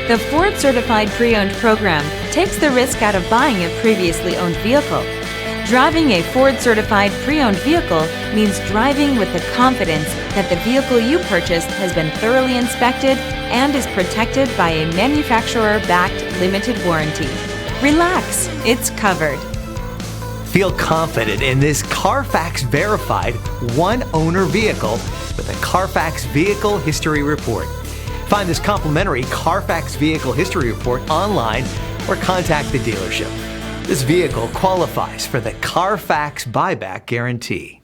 The Ford Certified Pre-Owned program takes the risk out of buying a previously owned vehicle. Driving a Ford Certified Pre-Owned vehicle means driving with the confidence that the vehicle you purchased has been thoroughly inspected and is protected by a manufacturer-backed limited warranty. Relax, it's covered. Feel confident in this Carfax verified one-owner vehicle with a Carfax Vehicle History Report. Find this complimentary Carfax Vehicle History Report online or contact the dealership. This vehicle qualifies for the Carfax Buyback Guarantee.